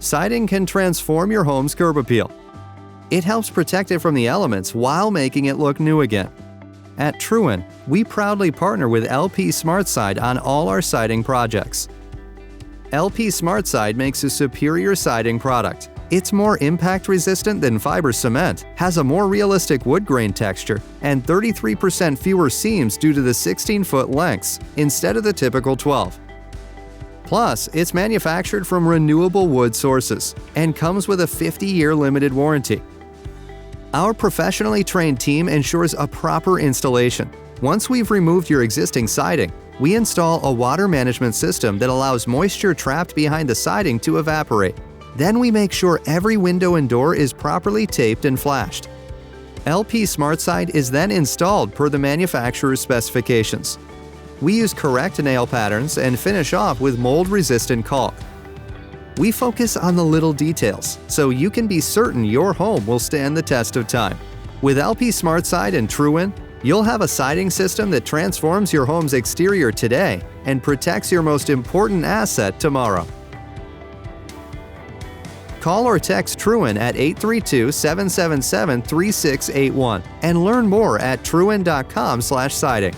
Siding can transform your home's curb appeal. It helps protect it from the elements while making it look new again. At Truwin, we proudly partner with LP Smartside on all our siding projects. LP Smartside makes a superior siding product. It's more impact-resistant than fiber cement, has a more realistic wood grain texture, and 33% fewer seams due to the 16-foot lengths instead of the typical 12. Plus, it's manufactured from renewable wood sources and comes with a 50-year limited warranty. Our professionally trained team ensures a proper installation. Once we've removed your existing siding, we install a water management system that allows moisture trapped behind the siding to evaporate. Then we make sure every window and door is properly taped and flashed. LP Smartside is then installed per the manufacturer's specifications. We use correct nail patterns and finish off with mold-resistant caulk. We focus on the little details, so you can be certain your home will stand the test of time. With LP Smartside and Truwin, you'll have a siding system that transforms your home's exterior today and protects your most important asset tomorrow. Call or text Truwin at 832-777-3681 and learn more at truwin.com/siding.